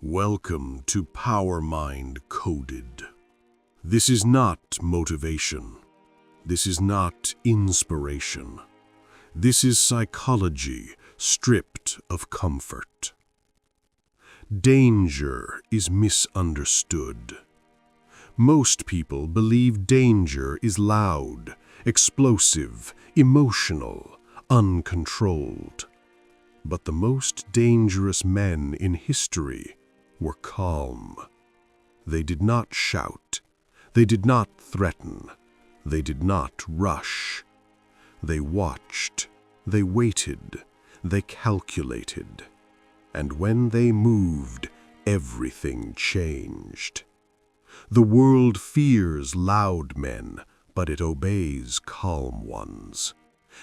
Welcome to PowerMind Coded. This is not motivation. This is not inspiration. This is psychology stripped of comfort. Danger is misunderstood. Most people believe danger is loud, explosive, emotional, uncontrolled. But the most dangerous men in history were calm. They did not shout. They did not threaten. They did not rush. They watched. They waited. They calculated. And when they moved, everything changed. The world fears loud men, but it obeys calm ones.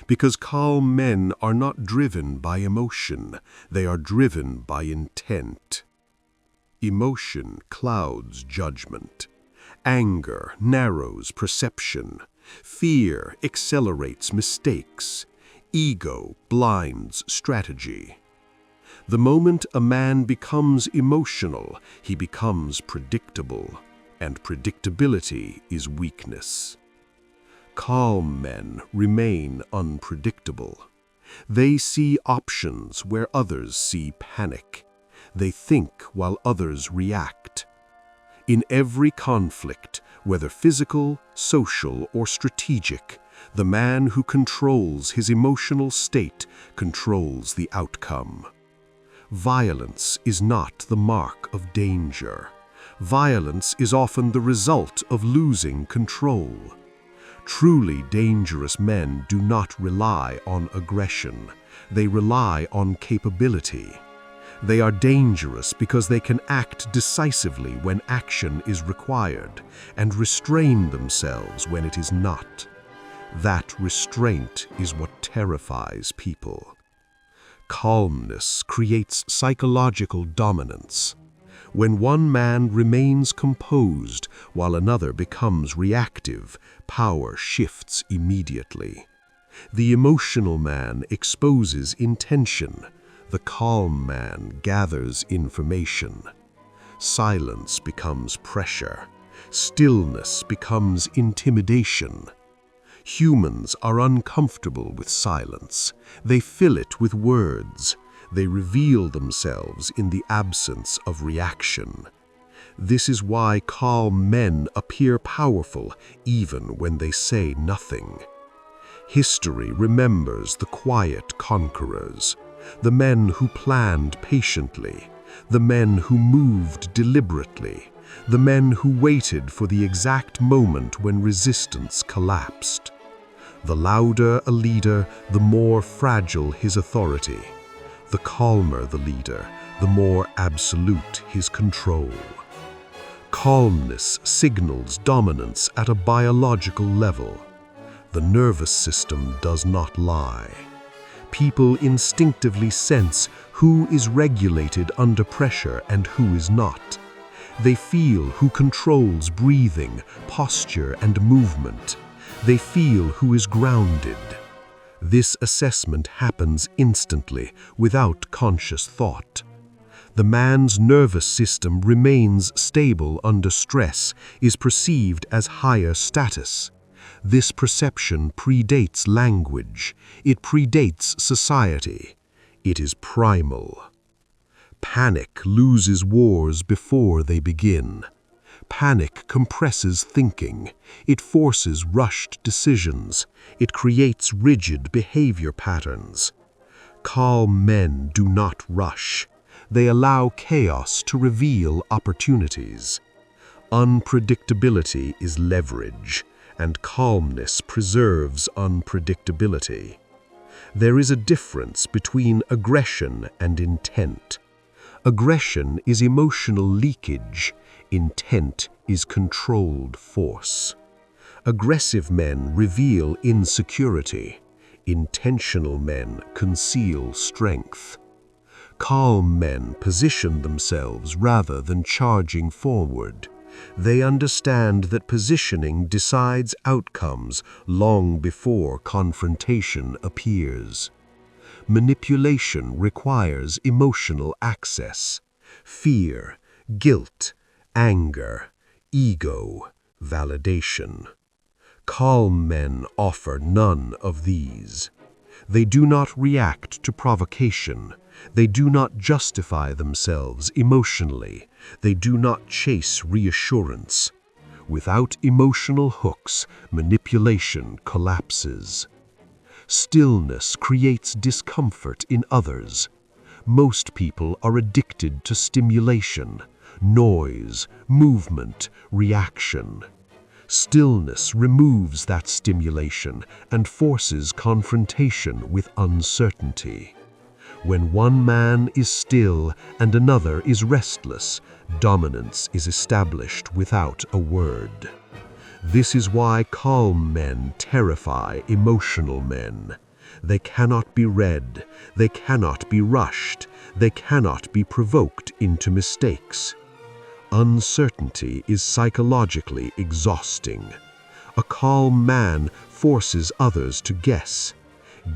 Because calm men are not driven by emotion, they are driven by intent. Emotion clouds judgment. Anger narrows perception. Fear accelerates mistakes. Ego blinds strategy. The moment a man becomes emotional, he becomes predictable, and predictability is weakness. Calm men remain unpredictable. They see options where others see panic. They think while others react. In every conflict, whether physical, social, or strategic, the man who controls his emotional state controls the outcome. Violence is not the mark of danger. Violence is often the result of losing control. Truly dangerous men do not rely on aggression. They rely on capability. They are dangerous because they can act decisively when action is required and restrain themselves when it is not. That restraint is what terrifies people. Calmness creates psychological dominance. When one man remains composed while another becomes reactive, power shifts immediately. The emotional man exposes intention. The calm man gathers information. Silence becomes pressure. Stillness becomes intimidation. Humans are uncomfortable with silence. They fill it with words. They reveal themselves in the absence of reaction. This is why calm men appear powerful even when they say nothing. History remembers the quiet conquerors, the men who planned patiently, the men who moved deliberately, the men who waited for the exact moment when resistance collapsed. The louder a leader, the more fragile his authority. The calmer the leader, the more absolute his control. Calmness signals dominance at a biological level. The nervous system does not lie. People instinctively sense who is regulated under pressure and who is not. They feel who controls breathing, posture, and movement. They feel who is grounded. This assessment happens instantly, without conscious thought. The man's nervous system remains stable under stress, is perceived as higher status. This perception predates language. It predates society. It is primal. Panic loses wars before they begin. Panic compresses thinking. It forces rushed decisions. It creates rigid behavior patterns. Calm men do not rush. They allow chaos to reveal opportunities. Unpredictability is leverage, and calmness preserves unpredictability. There is a difference between aggression and intent. Aggression is emotional leakage. Intent is controlled force. Aggressive men reveal insecurity. Intentional men conceal strength. Calm men position themselves rather than charging forward. They understand that positioning decides outcomes long before confrontation appears. Manipulation requires emotional access. fear, guilt, anger, ego, validation. Calm men offer none of these. They do not react to provocation. They do not justify themselves emotionally. They do not chase reassurance. Without emotional hooks, manipulation collapses. Stillness creates discomfort in others. Most people are addicted to stimulation, noise, movement, reaction. Stillness removes that stimulation and forces confrontation with uncertainty. When one man is still and another is restless, dominance is established without a word. This is why calm men terrify emotional men. They cannot be read, they cannot be rushed, they cannot be provoked into mistakes. Uncertainty is psychologically exhausting. A calm man forces others to guess.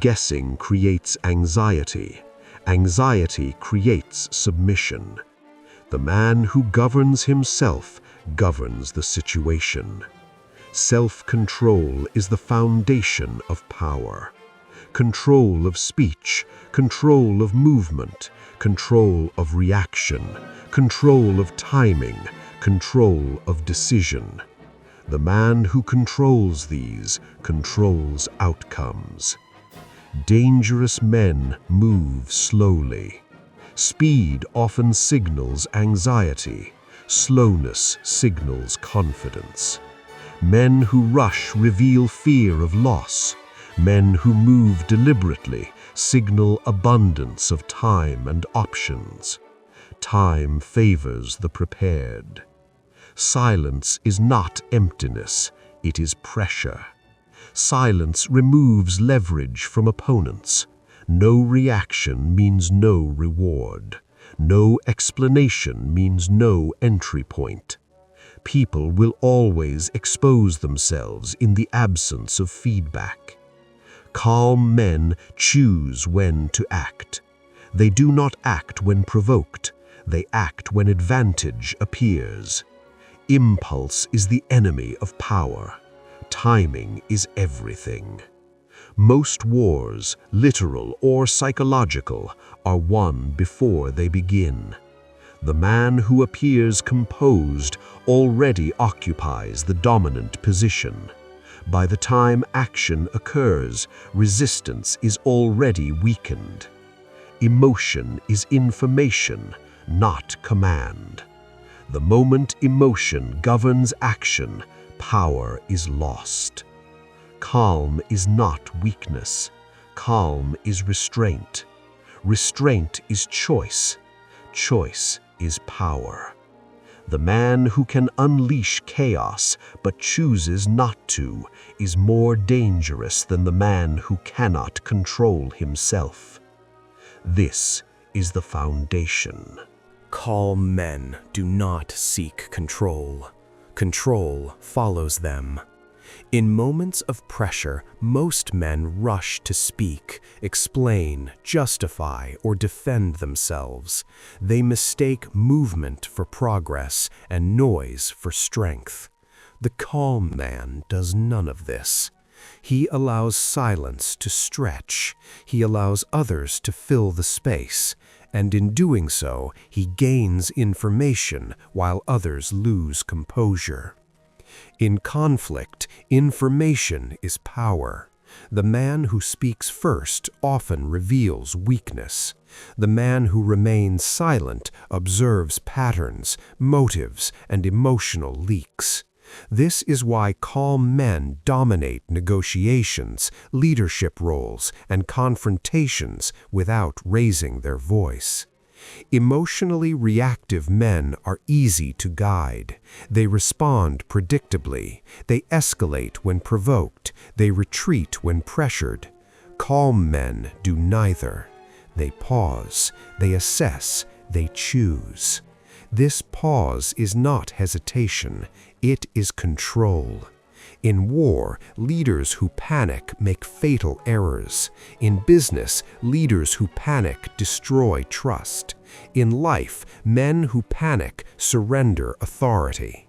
Guessing creates anxiety. Anxiety creates submission. The man who governs himself governs the situation. Self-control is the foundation of power. Control of speech, control of movement, control of reaction, control of timing, control of decision. The man who controls these controls outcomes. Dangerous men move slowly. Speed often signals anxiety. Slowness signals confidence. Men who rush reveal fear of loss. Men who move deliberately signal abundance of time and options. Time favors the prepared. Silence is not emptiness, it is pressure. Silence removes leverage from opponents. No reaction means no reward. No explanation means no entry point. People will always expose themselves in the absence of feedback. Calm men choose when to act. They do not act when provoked. They act when advantage appears. Impulse is the enemy of power. Timing is everything. Most wars, literal or psychological, are won before they begin. The man who appears composed already occupies the dominant position. By the time action occurs, resistance is already weakened. Emotion is information, not command. The moment emotion governs action, power is lost. Calm is not weakness. Calm is restraint. Restraint is choice. Choice is power. The man who can unleash chaos but chooses not to is more dangerous than the man who cannot control himself. This is the foundation. Calm men do not seek control. Control follows them. In moments of pressure, most men rush to speak, explain, justify, or defend themselves. They mistake movement for progress and noise for strength. The calm man does none of this. He allows silence to stretch. He allows others to fill the space. And in doing so, he gains information while others lose composure. In conflict, information is power. The man who speaks first often reveals weakness. The man who remains silent observes patterns, motives, and emotional leaks. This is why calm men dominate negotiations, leadership roles, and confrontations without raising their voice. Emotionally reactive men are easy to guide. They respond predictably. They escalate when provoked. They retreat when pressured. Calm men do neither. They pause. They assess. They choose. This pause is not hesitation. It is control. In war, leaders who panic make fatal errors. In business, leaders who panic destroy trust. In life, men who panic surrender authority.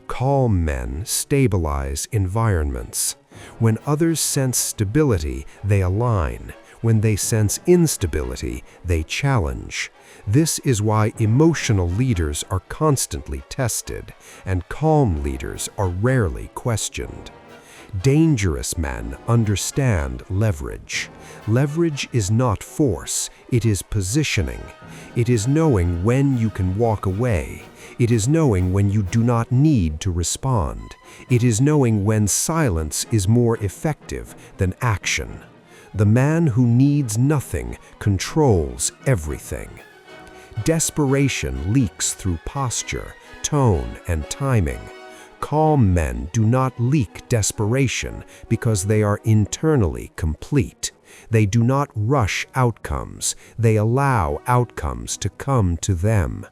Calm men stabilize environments. When others sense stability, they align. When they sense instability, they challenge. This is why emotional leaders are constantly tested, and calm leaders are rarely questioned. Dangerous men understand leverage. Leverage is not force, it is positioning. It is knowing when you can walk away. It is knowing when you do not need to respond. It is knowing when silence is more effective than action. The man who needs nothing controls everything. Desperation leaks through posture, tone, and timing. Calm men do not leak desperation because they are internally complete. They do not rush outcomes, they allow outcomes to come to them.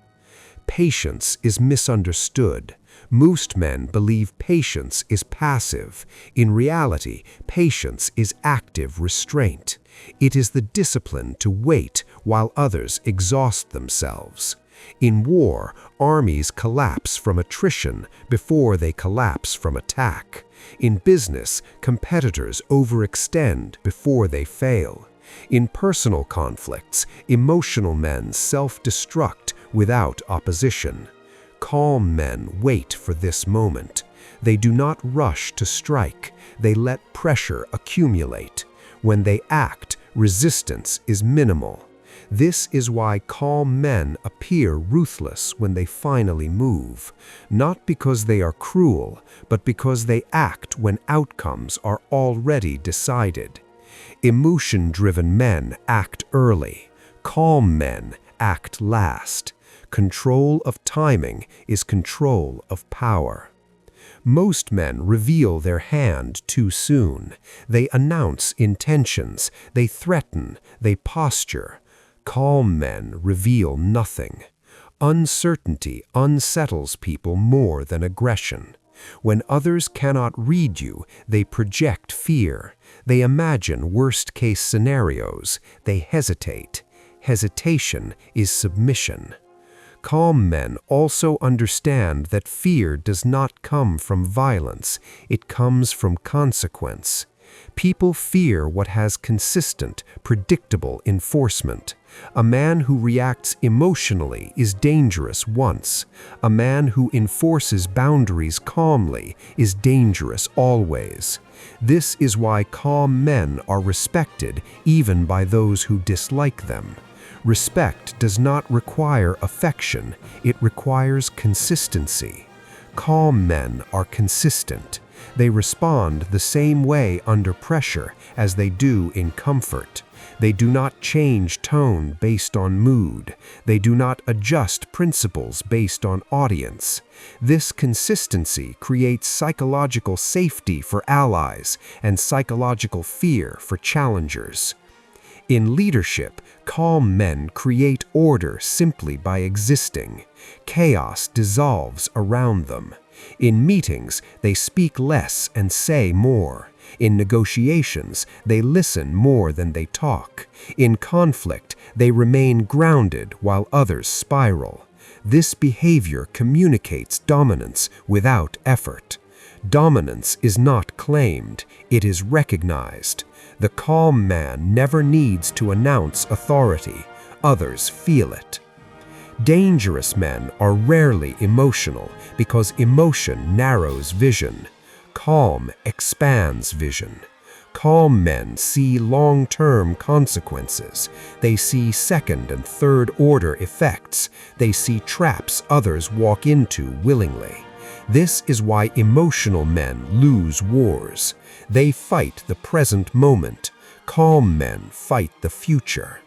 Patience is misunderstood. Most men believe patience is passive. In reality, patience is active restraint. It is the discipline to wait while others exhaust themselves. In war, armies collapse from attrition before they collapse from attack. In business, competitors overextend before they fail. In personal conflicts, emotional men self-destruct without opposition. Calm men wait for this moment. They do not rush to strike. They let pressure accumulate. When they act, resistance is minimal. This is why calm men appear ruthless when they finally move, not because they are cruel, but because they act when outcomes are already decided. Emotion-driven men act early. Calm men act last. Control of timing is control of power. Most men reveal their hand too soon. They announce intentions, they threaten, they posture. Calm men reveal nothing. Uncertainty unsettles people more than aggression. When others cannot read you, they project fear. They imagine worst-case scenarios. They hesitate. Hesitation is submission. Calm men also understand that fear does not come from violence, it comes from consequence. People fear what has consistent, predictable enforcement. A man who reacts emotionally is dangerous once. A man who enforces boundaries calmly is dangerous always. This is why calm men are respected even by those who dislike them. Respect does not require affection, it requires consistency. Calm men are consistent. They respond the same way under pressure as they do in comfort. They do not change tone based on mood. They do not adjust principles based on audience. This consistency creates psychological safety for allies and psychological fear for challengers. In leadership, calm men create order simply by existing. Chaos dissolves around them. In meetings, they speak less and say more. In negotiations, they listen more than they talk. In conflict, they remain grounded while others spiral. This behavior communicates dominance without effort. Dominance is not claimed, it is recognized. The calm man never needs to announce authority, others feel it. Dangerous men are rarely emotional because emotion narrows vision. Calm expands vision. Calm men see long-term consequences. They see second and third-order effects. They see traps others walk into willingly. This is why emotional men lose wars. They fight the present moment. Calm men fight the future.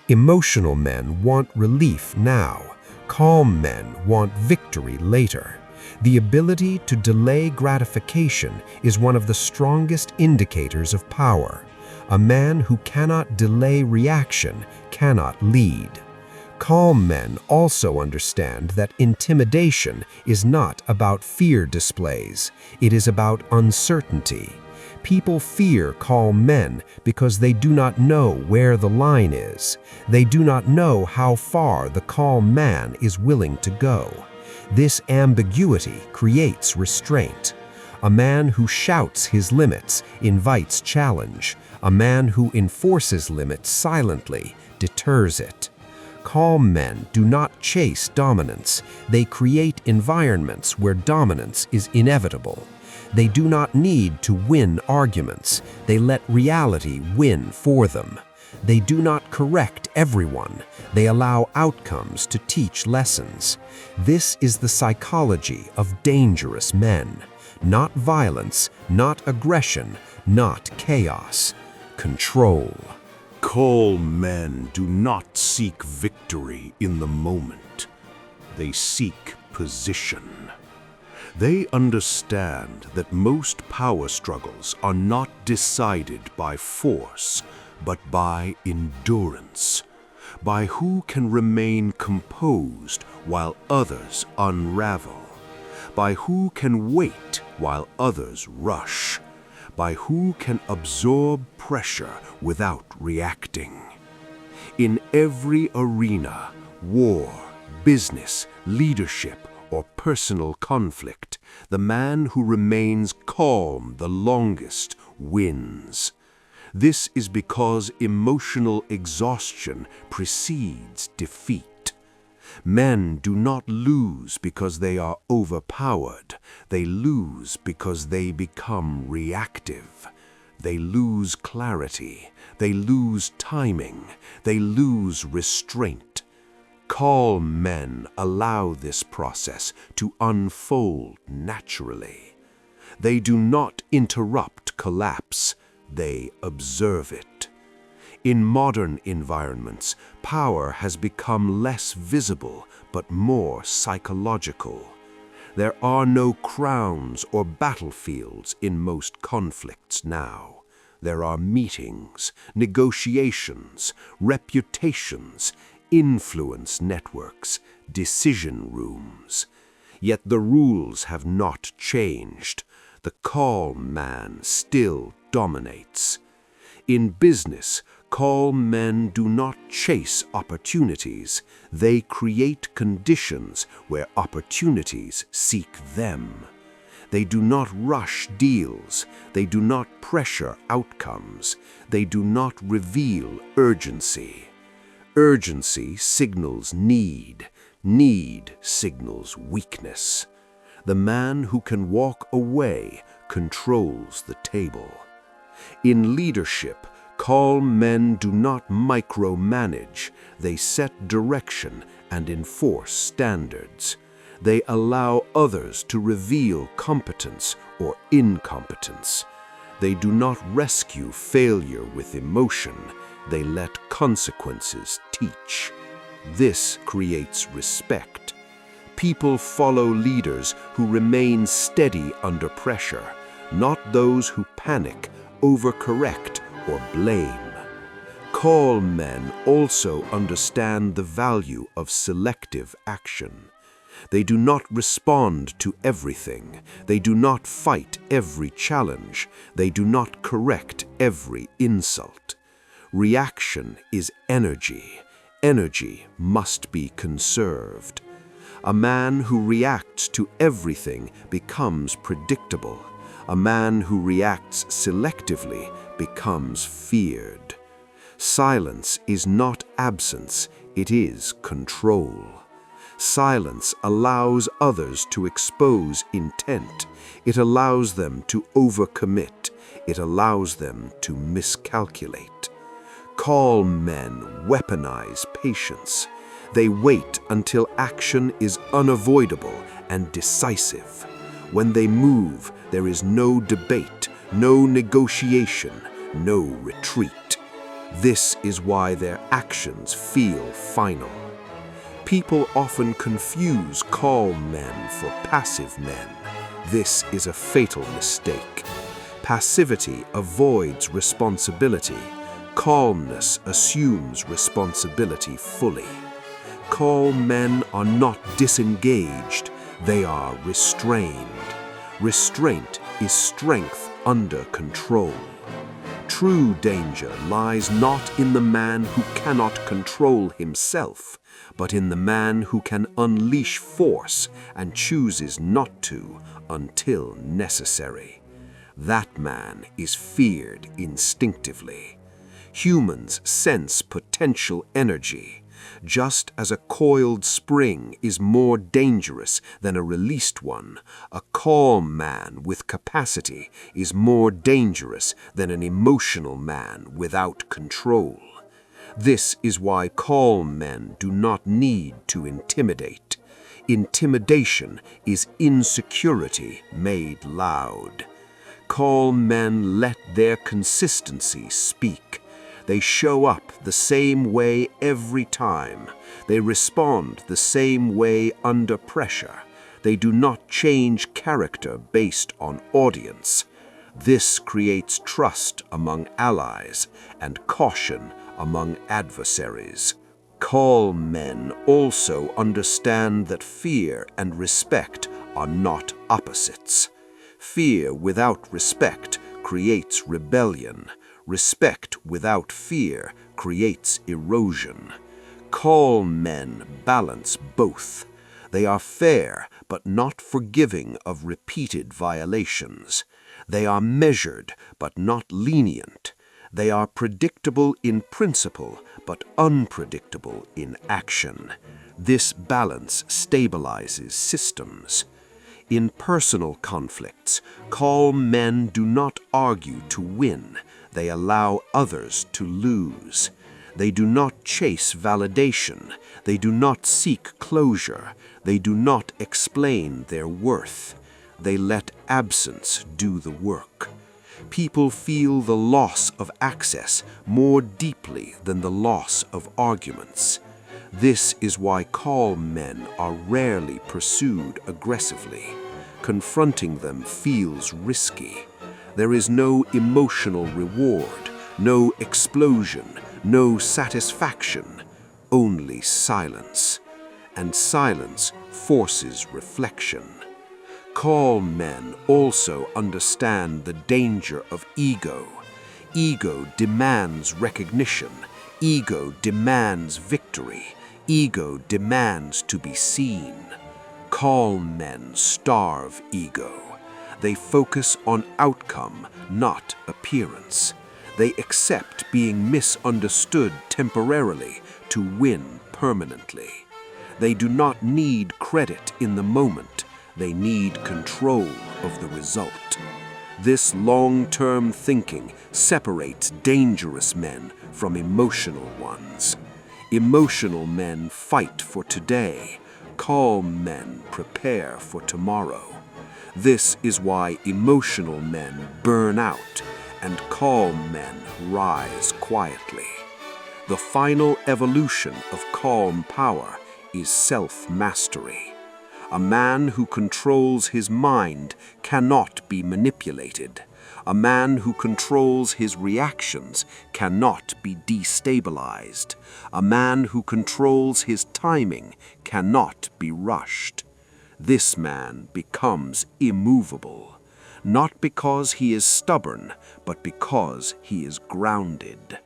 Emotional men want relief now. Calm men want victory later. The ability to delay gratification is one of the strongest indicators of power. A man who cannot delay reaction cannot lead. Calm men also understand that intimidation is not about fear displays. It is about uncertainty. People fear calm men because they do not know where the line is. They do not know how far the calm man is willing to go. This ambiguity creates restraint. A man who shouts his limits invites challenge. A man who enforces limits silently deters it. Calm men do not chase dominance. They create environments where dominance is inevitable. They do not need to win arguments. They let reality win for them. They do not correct everyone. They allow outcomes to teach lessons. This is the psychology of dangerous men. Not violence, not aggression, not chaos. Control. Calm men do not seek victory in the moment. They seek position. They understand that most power struggles are not decided by force, but by endurance, by who can remain composed while others unravel, by who can wait while others rush, by who can absorb pressure without reacting. In every arena, war, business, leadership, or personal conflict, the man who remains calm the longest wins. This is because emotional exhaustion precedes defeat. Men do not lose because they are overpowered. They lose because they become reactive. They lose clarity. They lose timing. They lose restraint. Calm men allow this process to unfold naturally. They do not interrupt collapse. They observe it. In modern environments, power has become less visible but more psychological. There are no crowns or battlefields in most conflicts now. There are meetings, negotiations, reputations, influence networks, decision rooms. Yet the rules have not changed. The calm man still dominates. In business, calm men do not chase opportunities. They create conditions where opportunities seek them. They do not rush deals. They do not pressure outcomes. They do not reveal urgency. Urgency signals need. Need signals weakness. The man who can walk away controls the table. In leadership, calm men do not micromanage. They set direction and enforce standards. They allow others to reveal competence or incompetence. They do not rescue failure with emotion. They let consequences teach. This creates respect. People follow leaders who remain steady under pressure, not those who panic, overcorrect, or blame. Calm men also understand the value of selective action. They do not respond to everything. They do not fight every challenge. They do not correct every insult. Reaction is energy. Energy must be conserved. A man who reacts to everything becomes predictable. A man who reacts selectively becomes feared. Silence is not absence, it is control. Silence allows others to expose intent. It allows them to overcommit. It allows them to miscalculate. Calm men weaponize patience. They wait until action is unavoidable and decisive. When they move, there is no debate, no negotiation, no retreat. This is why their actions feel final. People often confuse calm men for passive men. This is a fatal mistake. Passivity avoids responsibility. Calmness assumes responsibility fully. Calm men are not disengaged, they are restrained. Restraint is strength under control. True danger lies not in the man who cannot control himself, but in the man who can unleash force and chooses not to until necessary. That man is feared instinctively. Humans sense potential energy, just as a coiled spring is more dangerous than a released one. A calm man with capacity is more dangerous than an emotional man without control. This is why calm men do not need to intimidate. Intimidation is insecurity made loud. Calm men let their consistency speak. They show up the same way every time. They respond the same way under pressure. They do not change character based on audience. This creates trust among allies and caution among adversaries. Calm men also understand that fear and respect are not opposites. Fear without respect creates rebellion. Respect without fear creates erosion. Calm men balance both. They are fair but not forgiving of repeated violations. They are measured but not lenient. They are predictable in principle but unpredictable in action. This balance stabilizes systems. In personal conflicts, calm men do not argue to win. They allow others to lose. They do not chase validation. They do not seek closure. They do not explain their worth. They let absence do the work. People feel the loss of access more deeply than the loss of arguments. This is why calm men are rarely pursued aggressively. Confronting them feels risky. There is no emotional reward, no explosion, no satisfaction, only silence. And silence forces reflection. Calm men also understand the danger of ego. Ego demands recognition. Ego demands victory. Ego demands to be seen. Calm men starve ego. They focus on outcome, not appearance. They accept being misunderstood temporarily to win permanently. They do not need credit in the moment. They need control of the result. This long-term thinking separates dangerous men from emotional ones. Emotional men fight for today. Calm men prepare for tomorrow. This is why emotional men burn out and calm men rise quietly. The final evolution of calm power is self-mastery. A man who controls his mind cannot be manipulated. A man who controls his reactions cannot be destabilized. A man who controls his timing cannot be rushed. This man becomes immovable, not because he is stubborn, but because he is grounded.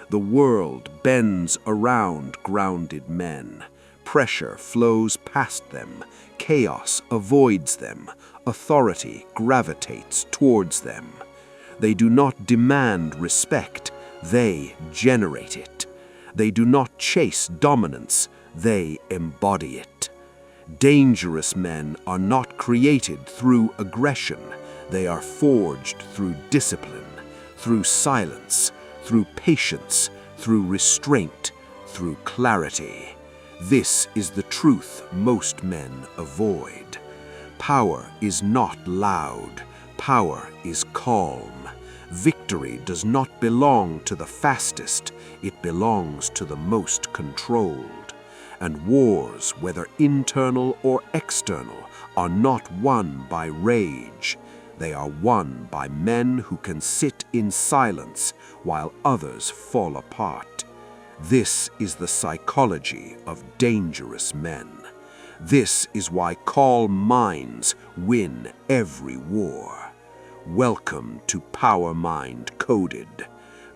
The world bends around grounded men. Pressure flows past them. Chaos avoids them. Authority gravitates towards them. They do not demand respect. They generate it. They do not chase dominance. They embody it. Dangerous men are not created through aggression. They are forged through discipline, through silence, through patience, through restraint, through clarity. This is the truth most men avoid. Power is not loud. Power is calm. Victory does not belong to the fastest. It belongs to the most controlled. And wars, whether internal or external, are not won by rage. They are won by men who can sit in silence while others fall apart. This is the psychology of dangerous men. This is why calm minds win every war. Welcome to PowerMind Coded.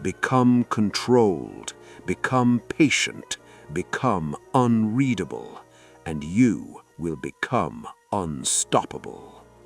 Become controlled, become patient, become unreadable, and you will become unstoppable.